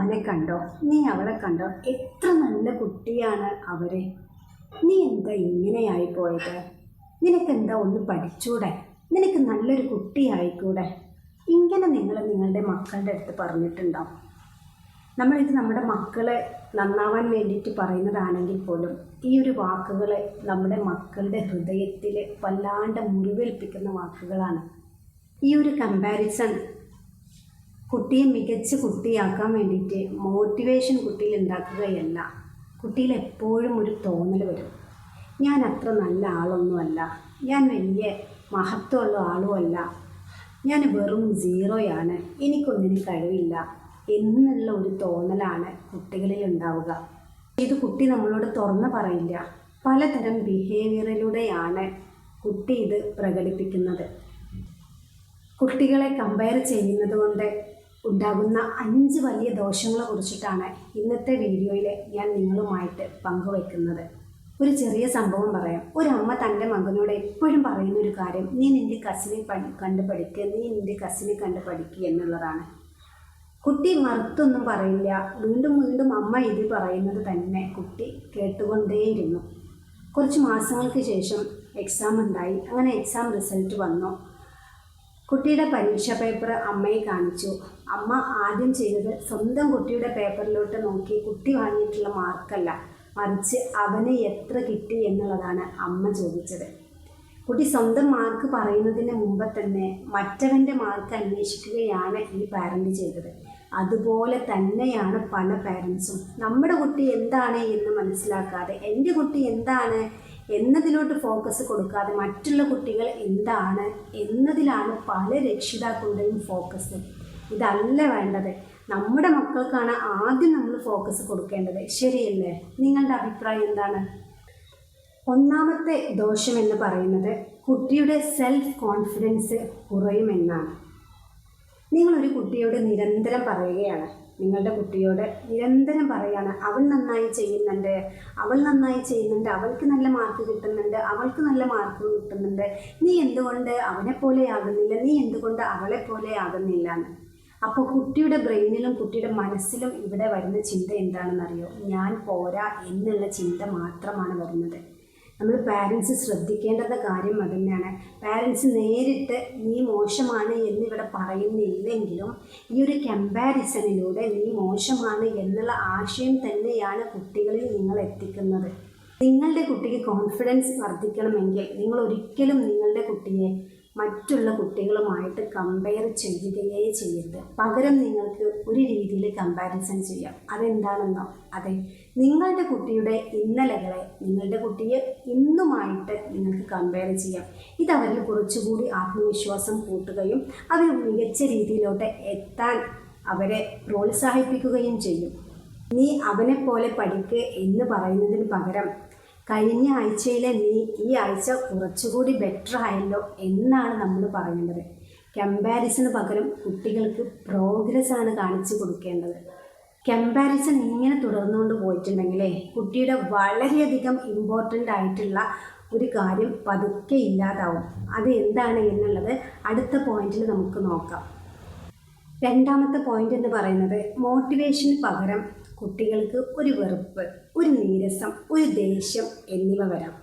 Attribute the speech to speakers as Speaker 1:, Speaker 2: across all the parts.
Speaker 1: അവനെ കണ്ടോ, നീ അവളെ കണ്ടോ, എത്ര നല്ല കുട്ടിയാണ് അവരെ. നീ എന്താ ഇങ്ങനെയായി പോയത്? നിനക്കെന്താ ഒന്ന് പഠിച്ചൂടെ? നിനക്ക് നല്ലൊരു കുട്ടിയായിക്കൂടെ? ഇങ്ങനെ നിങ്ങൾ നിങ്ങളുടെ മക്കളുടെ അടുത്ത് പറഞ്ഞിട്ടുണ്ടാവും. നമ്മളിത് നമ്മുടെ മക്കളെ നന്നാവാൻ വേണ്ടിയിട്ട് പറയുന്നതാണെങ്കിൽ പോലും ഈ ഒരു വാക്കുകൾ നമ്മുടെ മക്കളുടെ ഹൃദയത്തിൽ വല്ലാണ്ട് മുറിവേൽപ്പിക്കുന്ന വാക്കുകളാണ്. ഈ ഒരു കമ്പാരിസൺ കുട്ടിയെ മികച്ച കുട്ടിയാക്കാൻ വേണ്ടിയിട്ട് മോട്ടിവേഷൻ കുട്ടിയിൽ ഉണ്ടാക്കുകയല്ല. കുട്ടിയിൽ എപ്പോഴും ഒരു തോന്നൽ വരും, ഞാൻ അത്ര നല്ല ആളൊന്നുമല്ല, ഞാൻ വലിയ മഹത്വമുള്ള ആളുമല്ല, ഞാൻ വെറും സീറോയാണ്, എനിക്കൊന്നിനും കഴിവില്ല എന്നുള്ള ഒരു തോന്നലാണ് കുട്ടികളിൽ ഉണ്ടാവുക. ഇത് കുട്ടി നമ്മളോട് തുറന്ന് പറയില്ല. പലതരം ബിഹേവിയറിലൂടെയാണ് കുട്ടി ഇത് പ്രകടിപ്പിക്കുന്നത്. കുട്ടികളെ കമ്പയർ ചെയ്യുന്നത് കൊണ്ട് ഉണ്ടാകുന്ന 5 വലിയ ദോഷങ്ങളെ കുറിച്ചിട്ടാണ് ഇന്നത്തെ വീഡിയോയിൽ ഞാൻ നിങ്ങളുമായിട്ട് പങ്കുവയ്ക്കുന്നത്. ഒരു ചെറിയ സംഭവം പറയാം. ഒരു അമ്മ തൻ്റെ മകനോട് എപ്പോഴും പറയുന്ന ഒരു കാര്യം, നീ നിൻ്റെ കസിനെ കണ്ട് പഠിക്കുക, നീ നിൻ്റെ കസിനെ കണ്ട് പഠിക്കുക എന്നുള്ളതാണ്. കുട്ടി മറുത്തൊന്നും പറയില്ല. വീണ്ടും വീണ്ടും അമ്മ ഇത് പറയുന്നത് തന്നെ കുട്ടി കേട്ടുകൊണ്ടേയിരുന്നു. കുറച്ച് മാസങ്ങൾക്ക് ശേഷം എക്സാം ഉണ്ടായി. അങ്ങനെ എക്സാം റിസൾട്ട് വന്നു. കുട്ടിയുടെ പരീക്ഷാ പേപ്പർ അമ്മയെ കാണിച്ചു. അമ്മ ആദ്യം ചെയ്തത് സ്വന്തം കുട്ടിയുടെ പേപ്പറിലോട്ട് നോക്കി കുട്ടി വാങ്ങിയിട്ടുള്ള മാർക്കല്ല, മറിച്ച് അവന് എത്ര കിട്ടി എന്നുള്ളതാണ് അമ്മ ചോദിച്ചത്. കുട്ടി സ്വന്തം മാർക്ക് പറയുന്നതിന് മുമ്പ് തന്നെ മറ്റവൻ്റെ മാർക്ക് അന്വേഷിക്കുകയാണ് ഈ പാരൻ്റ് ചെയ്തത്. അതുപോലെ തന്നെയാണ് പല പാരൻസും. നമ്മുടെ കുട്ടി എന്താണ് എന്ന് മനസ്സിലാക്കാതെ, എൻ്റെ കുട്ടി എന്താണ് എന്നതിലോട്ട് ഫോക്കസ് കൊടുക്കാതെ മറ്റുള്ള കുട്ടികൾ എന്താണ് എന്നതിലാണ് പല രക്ഷിതാക്കളുടെയും ഫോക്കസ്. ഇതല്ല വേണ്ടത്. നമ്മുടെ മക്കൾക്കാണ് ആദ്യം നമ്മൾ ഫോക്കസ് കൊടുക്കേണ്ടത്. ശരിയല്ലേ? നിങ്ങളുടെ അഭിപ്രായം എന്താണ്? ഒന്നാമത്തെ ദോഷം എന്ന് പറയുന്നത് കുട്ടിയുടെ സെൽഫ് കോൺഫിഡൻസ് കുറയുമെന്നാണ്. നിങ്ങളൊരു കുട്ടിയോട് നിരന്തരം പറയുകയാണ്, നിങ്ങളുടെ കുട്ടിയോട് നിരന്തരം പറയുകയാണ്, അവൾ നന്നായി ചെയ്യുന്നുണ്ട്, അവൾ നന്നായി ചെയ്യുന്നുണ്ട്, അവൾക്ക് നല്ല മാർക്ക് കിട്ടുന്നുണ്ട്, അവൾക്ക് നല്ല മാർക്ക് കിട്ടുന്നുണ്ട്, നീ എന്തുകൊണ്ട് അവനെപ്പോലെ ആകുന്നില്ല, നീ എന്തുകൊണ്ട് അവളെപ്പോലെ ആകുന്നില്ല എന്ന്. അപ്പോൾ കുട്ടിയുടെ ബ്രെയിനിലും കുട്ടിയുടെ മനസ്സിലും ഇവിടെ വരുന്ന ചിന്ത എന്താണെന്നറിയോ? ഞാൻ പോരാ എന്നുള്ള ചിന്ത മാത്രമാണ് വരുന്നത്. നമ്മൾ പാരൻസ് ശ്രദ്ധിക്കേണ്ടത് കാര്യം അതുതന്നെയാണ്. പാരൻസ് നേരിട്ട് നീ മോശമാണ് എന്നിവിടെ പറയുന്നില്ലെങ്കിലും ഈ ഒരു കമ്പാരിസണിലൂടെ നീ മോശമാണ് എന്നുള്ള ആശയം തന്നെയാണ് കുട്ടികളിൽ നിങ്ങൾ എത്തിക്കുന്നത്. നിങ്ങളുടെ കുട്ടിക്ക് കോൺഫിഡൻസ് വർദ്ധിക്കണമെങ്കിൽ നിങ്ങൾ ഒരിക്കലും നിങ്ങളുടെ കുട്ടിയെ മറ്റുള്ള കുട്ടികളുമായിട്ട് കമ്പയർ ചെയ്യുകയേ ചെയ്യരുത്. പകരം നിങ്ങൾക്ക് ഒരു രീതിയിൽ കമ്പാരിസൺ ചെയ്യാം. അതെന്താണെന്നോ? അതെ, നിങ്ങളുടെ കുട്ടിയുടെ ഇന്നലകളെ നിങ്ങളുടെ കുട്ടിയെ ഇന്നുമായിട്ട് നിങ്ങൾക്ക് കമ്പയർ ചെയ്യാം. ഇത് അവരിൽ കുറച്ചുകൂടി ആത്മവിശ്വാസം കൂട്ടുകയും അവർ മികച്ച രീതിയിലോട്ട് എത്താൻ അവരെ പ്രോത്സാഹിപ്പിക്കുകയും ചെയ്യും. നീ അവനെപ്പോലെ പഠിക്കുക എന്ന് പറയുന്നതിന് പകരം കഴിഞ്ഞ ആഴ്ചയിലെ നീ ഈ ആഴ്ച കുറച്ചുകൂടി ബെറ്റർ ആയല്ലോ എന്നാണ് നമ്മൾ പറയേണ്ടത്. കമ്പാരിസന് പകരം കുട്ടികൾക്ക് പ്രോഗ്രസ്സാണ് കാണിച്ചു കൊടുക്കേണ്ടത്. കമ്പാരിസൺ ഇങ്ങനെ തുടർന്നുകൊണ്ട് പോയിട്ടുണ്ടെങ്കിലേ കുട്ടിയുടെ വളരെയധികം ഇമ്പോർട്ടൻ്റ് ആയിട്ടുള്ള ഒരു കാര്യം പതുക്കെ ഇല്ലാതാവും. അത് എന്താണ് എന്നുള്ളത് അടുത്ത പോയിന്റിൽ നമുക്ക് നോക്കാം. രണ്ടാമത്തെ പോയിന്റ് എന്ന് പറയുന്നത് മോട്ടിവേഷന് പകരം കുട്ടികൾക്ക് ഒരു വെറുപ്പ്, ഒരു നീരസം, ഒരു ദേഷ്യം എന്നിവ വരാം.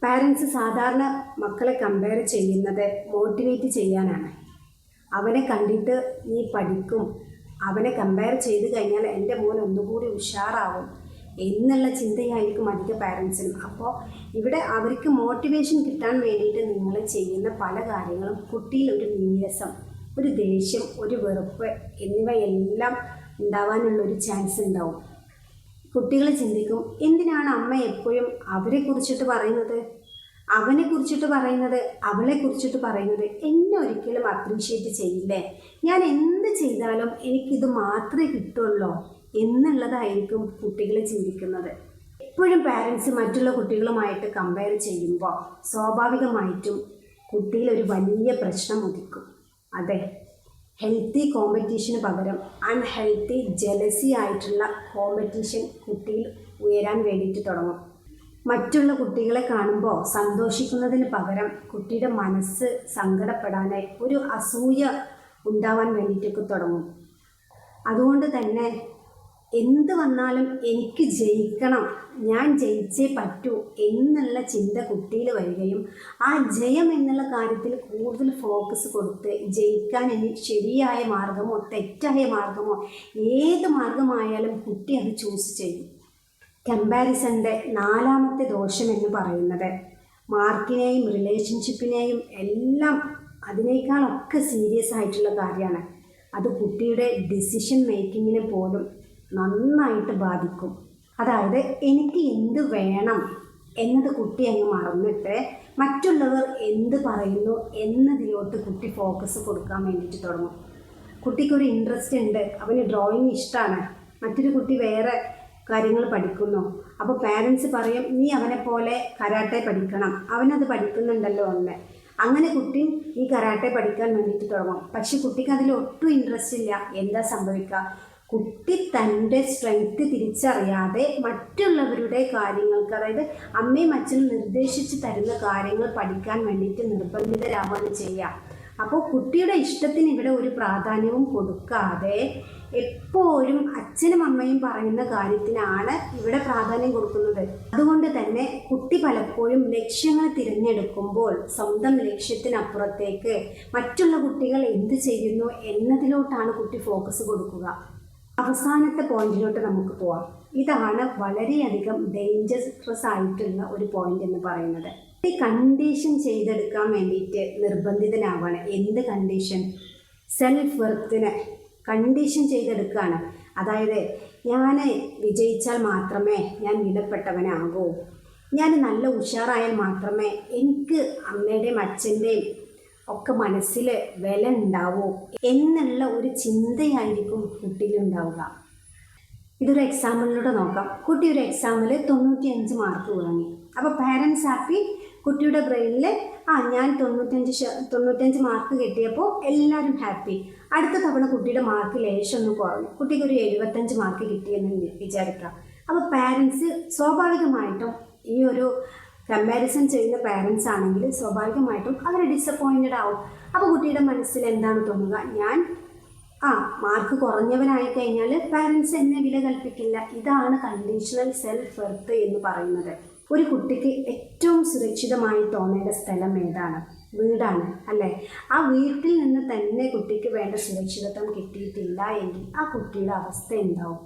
Speaker 1: പാരൻസ് സാധാരണ മക്കളെ കമ്പയർ ചെയ്യുന്നത് മോട്ടിവേറ്റ് ചെയ്യാനാണ്. അവനെ കണ്ടിട്ട് നീ പഠിക്കും, അവനെ കമ്പയർ ചെയ്ത് കഴിഞ്ഞാൽ എൻ്റെ മോൻ ഒന്നുകൂടി ഉഷാറാവും എന്നുള്ള ചിന്തയായിരിക്കും അധിക പാരൻസിനും. അപ്പോൾ ഇവിടെ അവർക്ക് മോട്ടിവേഷൻ കിട്ടാൻ വേണ്ടിയിട്ട് നിങ്ങൾ ചെയ്യുന്ന പല കാര്യങ്ങളും കുട്ടിയിൽ ഒരു നീരസം, ഒരു ദേഷ്യം, ഒരു വെറുപ്പ് എന്നിവയെല്ലാം ഉണ്ടാവാനുള്ളൊരു ചാൻസ് ഉണ്ടാവും. കുട്ടികൾ ചിന്തിക്കും, എന്തിനാണ് അമ്മ എപ്പോഴും അവരെക്കുറിച്ചിട്ട് പറയുന്നത്, അവനെക്കുറിച്ചിട്ട് പറയുന്നത്, അവളെക്കുറിച്ചിട്ട് പറയുന്നത്? എന്നെ ഒരിക്കലും അപ്രീഷിയേറ്റ് ചെയ്യില്ലേ? ഞാൻ എന്ത് ചെയ്താലും എനിക്കിത് മാത്രമേ കിട്ടുള്ളൂ എന്നുള്ളതായിരിക്കും കുട്ടികൾ ചിന്തിക്കുന്നത്. എപ്പോഴും പാരൻസ് മറ്റുള്ള കുട്ടികളുമായിട്ട് കമ്പയർ ചെയ്യുമ്പോൾ സ്വാഭാവികമായിട്ടും കുട്ടിയിൽ ഒരു വലിയ പ്രശ്നം ഉദിക്കും. അതെ, ഹെൽത്തി കോമ്പറ്റീഷന് പകരം അൺഹെൽത്തി ജലസി ആയിട്ടുള്ള കോമ്പറ്റീഷൻ കുട്ടിയിൽ ഉയരാൻ വേണ്ടിയിട്ട് തുടങ്ങും. മറ്റുള്ള കുട്ടികളെ കാണുമ്പോൾ സന്തോഷിക്കുന്നതിന് പകരം കുട്ടിയുടെ മനസ്സ് സങ്കടപ്പെടാനായി ഒരു അസൂയ ഉണ്ടാവാൻ വേണ്ടിയിട്ടൊക്കെ തുടങ്ങും. അതുകൊണ്ട് തന്നെ എന്ത് വന്നാലും എനിക്ക് ജയിക്കണം, ഞാൻ ജയിച്ചേ പറ്റൂ എന്നുള്ള ചിന്ത കുട്ടിയിൽ വരികയും ആ ജയം എന്നുള്ള കാര്യത്തിൽ കൂടുതൽ ഫോക്കസ് കൊടുത്ത് ജയിക്കാൻ ഇനി ശരിയായ മാർഗമോ തെറ്റായ മാർഗമോ ഏത് മാർഗമായാലും കുട്ടി അത് ചൂസ് ചെയ്യും. കമ്പാരിസൻ്റെ നാലാമത്തെ ദോഷം എന്ന് പറയുന്നത് മാർക്കിനെയും റിലേഷൻഷിപ്പിനെയും എല്ലാം അതിനേക്കാളൊക്കെ സീരിയസ് ആയിട്ടുള്ള കാര്യമാണ്. അത് കുട്ടിയുടെ ഡിസിഷൻ മേക്കിങ്ങിനെ പോലും നന്നായിട്ട് ബാധിക്കും. അതായത് എനിക്ക് എന്ത് വേണം എന്നത് കുട്ടി അങ്ങ് മറന്നിട്ട് മറ്റുള്ളവർ എന്ത് പറയുന്നു എന്നതിലോട്ട് കുട്ടി ഫോക്കസ് കൊടുക്കാൻ വേണ്ടിയിട്ട് തുടങ്ങും. കുട്ടിക്കൊരു ഇൻട്രസ്റ്റ് ഉണ്ട്, അവന് ഡ്രോയിങ് ഇഷ്ടമാണ്, മറ്റൊരു കുട്ടി വേറെ കാര്യങ്ങൾ പഠിക്കുന്നു. അപ്പോൾ പാരൻസ് പറയും നീ അവനെ പോലെ കരാട്ടെ പഠിക്കണം, അവനത് പഠിക്കുന്നുണ്ടല്ലോ എന്ന്. അങ്ങനെ കുട്ടി ഈ കരാട്ടെ പഠിക്കാൻ വേണ്ടിയിട്ട് തുടങ്ങും. പക്ഷെ കുട്ടിക്ക് അതിൽ ഒട്ടും ഇൻട്രസ്റ്റ് ഇല്ല. എന്താ സംഭവിക്കുക? കുട്ടി തൻ്റെ സ്ട്രെങ്ത് തിരിച്ചറിയാതെ മറ്റുള്ളവരുടെ കാര്യങ്ങൾക്ക്, അതായത് അമ്മയും അച്ഛനും നിർദ്ദേശിച്ച് തരുന്ന കാര്യങ്ങൾ പഠിക്കാൻ വേണ്ടിയിട്ട് നിർബന്ധിതരാവുകയാണ് ചെയ്യുക. അപ്പോൾ കുട്ടിയുടെ ഇഷ്ടത്തിന് ഇവിടെ ഒരു പ്രാധാന്യവും കൊടുക്കാതെ എപ്പോഴും അച്ഛനും അമ്മയും പറയുന്ന കാര്യത്തിനാണ് ഇവിടെ പ്രാധാന്യം കൊടുക്കുന്നത്. അതുകൊണ്ട് തന്നെ കുട്ടി പലപ്പോഴും ലക്ഷ്യങ്ങൾ തിരഞ്ഞെടുക്കുമ്പോൾ സ്വന്തം ലക്ഷ്യത്തിനപ്പുറത്തേക്ക് മറ്റുള്ള കുട്ടികൾ എന്ത് ചെയ്യുന്നു എന്നതിലോട്ടാണ് കുട്ടി ഫോക്കസ് കൊടുക്കുക. അവസാനത്തെ പോയിന്റിലോട്ട് നമുക്ക് പോവാം. ഇതാണ് വളരെയധികം ഡേഞ്ചറസ് ആയിട്ടുള്ള ഒരു പോയിന്റ് എന്ന് പറയുന്നത്. ഈ കണ്ടീഷൻ ചെയ്തെടുക്കാൻ വേണ്ടിയിട്ട് നിർബന്ധിതനാവാണ്. എന്ത് കണ്ടീഷൻ? സെൽഫ് വെർത്തിനെ കണ്ടീഷൻ ചെയ്തെടുക്കുകയാണ്. അതായത് ഞാൻ വിജയിച്ചാൽ മാത്രമേ ഞാൻ വിലപ്പെട്ടവനാകൂ, ഞാൻ നല്ല ഉഷാറായാൽ മാത്രമേ എനിക്ക് അമ്മയുടെയും അച്ഛൻ്റെയും ഒക്കെ മനസ്സിൽ വില ഉണ്ടാവൂ എന്നുള്ള ഒരു ചിന്തയായിരിക്കും കുട്ടിയിലുണ്ടാവുക. ഇതൊരു എക്സാമ്പിളിലൂടെ നോക്കാം. കുട്ടി ഒരു എക്സാമിൽ 95 മാർക്ക് വാങ്ങി. അപ്പോൾ പാരൻസ് ഹാപ്പി. കുട്ടിയുടെ ബ്രെയിനിൽ ഞാൻ 95 മാർക്ക് കിട്ടിയപ്പോൾ എല്ലാവരും ഹാപ്പി. അടുത്ത തവണ കുട്ടിയുടെ മാർക്ക് ലേശം ഒന്ന് കുറഞ്ഞു, കുട്ടിക്ക് ഒരു 75 മാർക്ക് കിട്ടിയെന്ന് വിചാരിക്കാം. അപ്പോൾ പാരൻസ് സ്വാഭാവികമായിട്ടും ഈ ഒരു കമ്പാരിസൺ ചെയ്യുന്ന പാരൻസ് ആണെങ്കിൽ സ്വാഭാവികമായിട്ടും അവർ ഡിസപ്പോയിൻറ്റഡ് ആവും. അപ്പോൾ കുട്ടിയുടെ മനസ്സിൽ എന്താണ് തോന്നുക? ഞാൻ മാർക്ക് കുറഞ്ഞവനായി കഴിഞ്ഞാൽ പാരൻസ് എന്നെ വില കൽപ്പിക്കില്ല. ഇതാണ് കണ്ടീഷണൽ സെൽഫ് വെർത്ത് എന്ന് പറയുന്നത്. ഒരു കുട്ടിക്ക് ഏറ്റവും സുരക്ഷിതമായി തോന്നേണ്ട സ്ഥലം ഏതാണ്? വീടാണ്, അല്ലേ? ആ വീട്ടിൽ നിന്ന് തന്നെ കുട്ടിക്ക് വേണ്ട സുരക്ഷിതത്വം കിട്ടിയിട്ടില്ല എങ്കിൽ ആ കുട്ടിയുടെ അവസ്ഥ എന്താവും?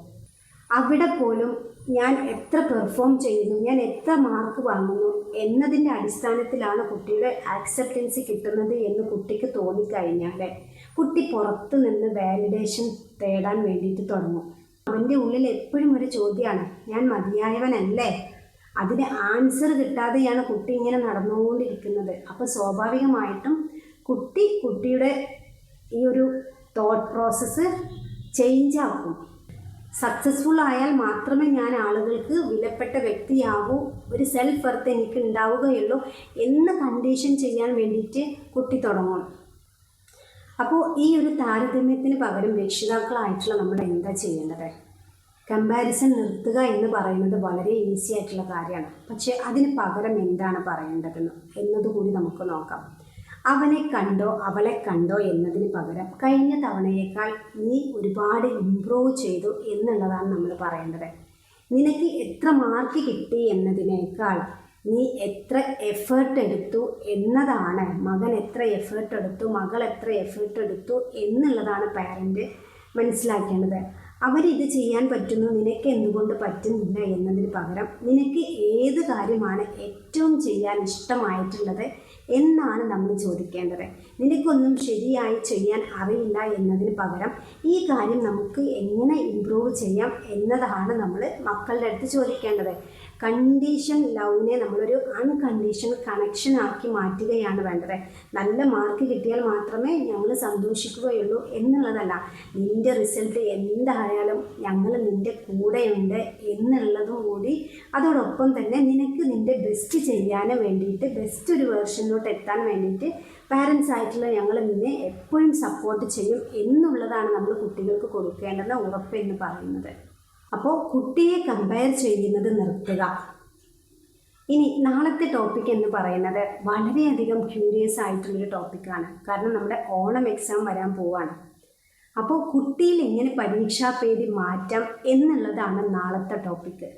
Speaker 1: അവിടെ പോലും ഞാൻ എത്ര പെർഫോം ചെയ്യുന്നു, ഞാൻ എത്ര മാർക്ക് വാങ്ങുന്നു എന്നതിൻ്റെ അടിസ്ഥാനത്തിലാണ് കുട്ടിയുടെ ആക്സെപ്റ്റൻസ് കിട്ടുന്നത് എന്ന് കുട്ടിക്ക് തോന്നിക്കഴിഞ്ഞാൽ കുട്ടി പുറത്ത് നിന്ന് വാലിഡേഷൻ തേടാൻ വേണ്ടിയിട്ട് തുടങ്ങും. അവൻ്റെ ഉള്ളിൽ എപ്പോഴും ഒരു ചോദ്യമാണ്, ഞാൻ മതിയായവനല്ലേ? അതിന് ആൻസർ കിട്ടാതെയാണ് കുട്ടി ഇങ്ങനെ നടന്നുകൊണ്ടിരിക്കുന്നത്. അപ്പോൾ സ്വാഭാവികമായിട്ടും കുട്ടിയുടെ ഈ ഒരു തോട്ട് പ്രോസസ്സ് ചേഞ്ച് ആക്കും. സക്സസ്ഫുൾ ആയാൽ മാത്രമേ ഞാൻ ആളുകൾക്ക് വിലപ്പെട്ട വ്യക്തിയാകൂ, ഒരു സെൽഫ് വെർത്ത് എനിക്ക് ഉണ്ടാവുകയുള്ളൂ എന്ന് കണ്ടീഷൻ ചെയ്യാൻ വേണ്ടിയിട്ട് കുട്ടി തുടങ്ങും. അപ്പോൾ ഈ ഒരു താരതമ്യത്തിന് പകരം രക്ഷിതാക്കളായിട്ടുള്ള നമ്മൾ എന്താ ചെയ്യേണ്ടത്? കമ്പാരിസൺ നിർത്തുക എന്ന് പറയുന്നത് വളരെ ഈസി ആയിട്ടുള്ള കാര്യമാണ്. പക്ഷേ അതിന് പകരം എന്താണ് പറയേണ്ടതെന്ന് എന്നതുകൂടി നമുക്ക് നോക്കാം. അവനെ കണ്ടോ അവളെ കണ്ടോ എന്നതിന് പകരം കഴിഞ്ഞ തവണയേക്കാൾ നീ ഒരുപാട് ഇംപ്രൂവ് ചെയ്തു എന്നുള്ളതാണ് നമ്മൾ പറയേണ്ടത്. നിനക്ക് എത്ര മാർക്ക് കിട്ടി എന്നതിനേക്കാൾ നീ എത്ര എഫേർട്ട് എടുത്തു എന്നതാണ്, മകൻ എത്ര എഫേർട്ട് എടുത്തു, മകൾ എത്ര എഫേർട്ട് എടുത്തു എന്നുള്ളതാണ് പാരൻ്റ് മനസ്സിലാക്കേണ്ടത്. അവരിത് ചെയ്യാൻ പറ്റുന്നു, നിനക്ക് എന്തുകൊണ്ട് പറ്റുന്നില്ല എന്നതിന് പകരം നിനക്ക് ഏത് കാര്യമാണ് ഏറ്റവും ചെയ്യാൻ ഇഷ്ടമായിട്ടുള്ളത് എന്നാണ് നമ്മൾ ചോദിക്കേണ്ടത്. നിനക്കൊന്നും ശരിയായി ചെയ്യാൻ അറിയില്ല എന്നതിന് പകരം ഈ കാര്യം നമുക്ക് എങ്ങനെ ഇമ്പ്രൂവ് ചെയ്യാം എന്നതാണ് നമ്മൾ മക്കളുടെ അടുത്ത് ചോദിക്കേണ്ടത്. കണ്ടീഷൻ ലവിനെ നമ്മളൊരു അൺകണ്ടീഷൻ കണക്ഷൻ ആക്കി മാറ്റുകയാണ് വേണ്ടത്. നല്ല മാർക്ക് കിട്ടിയാൽ മാത്രമേ ഞങ്ങൾ സന്തോഷിക്കുകയുള്ളൂ എന്നുള്ളതല്ല. നിൻ്റെ റിസൾട്ട് എന്തായാലും ഞങ്ങൾ നിൻ്റെ കൂടെയുണ്ട് എന്നുള്ളതും കൂടി, അതോടൊപ്പം തന്നെ നിനക്ക് നിൻ്റെ ബെസ്റ്റ് ചെയ്യാൻ വേണ്ടിയിട്ട്, ബെസ്റ്റ് ഒരു വേർഷനിലോട്ട് എത്താൻ വേണ്ടിയിട്ട് പാരൻസ് ആയിട്ടുള്ള ഞങ്ങൾ നിന്നെ എപ്പോഴും സപ്പോർട്ട് ചെയ്യും എന്നുള്ളതാണ് നമ്മൾ കുട്ടികൾക്ക് കൊടുക്കേണ്ടുന്ന ഉറപ്പ് എന്ന് പറയുന്നത്. അപ്പോൾ കുട്ടിയെ കമ്പയർ ചെയ്യുന്നത് നിർത്തുക. ഇനി നാളത്തെ ടോപ്പിക് എന്ന് പറയുന്നത് വളരെയധികം ക്യൂരിയസ് ആയിട്ടുള്ളൊരു ടോപ്പിക്കാണ്. കാരണം നമ്മുടെ ഓണം എക്സാം വരാൻ പോവാണ്. അപ്പോൾ കുട്ടിയിൽ എങ്ങനെ പരീക്ഷാ പേടി മാറ്റാം എന്നുള്ളതാണ് നാളത്തെ ടോപ്പിക്ക്.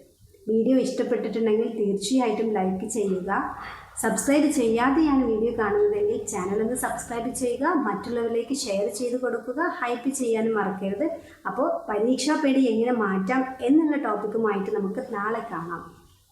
Speaker 1: വീഡിയോ ഇഷ്ടപ്പെട്ടിട്ടുണ്ടെങ്കിൽ തീർച്ചയായിട്ടും ലൈക്ക് ചെയ്യുക. സബ്സ്ക്രൈബ് ചെയ്യാതെയാണ് വീഡിയോ കാണുന്നതെങ്കിൽ ചാനലൊന്ന് സബ്സ്ക്രൈബ് ചെയ്യുക, മറ്റുള്ളവരിലേക്ക് ഷെയർ ചെയ്ത് കൊടുക്കുക, ഹൈപ്പ് ചെയ്യാനും മറക്കരുത്. അപ്പോൾ പരീക്ഷാ പേടി എങ്ങനെ മാറ്റാം എന്നുള്ള ടോപ്പിക്കുമായിട്ട് നമുക്ക് നാളെ കാണാം.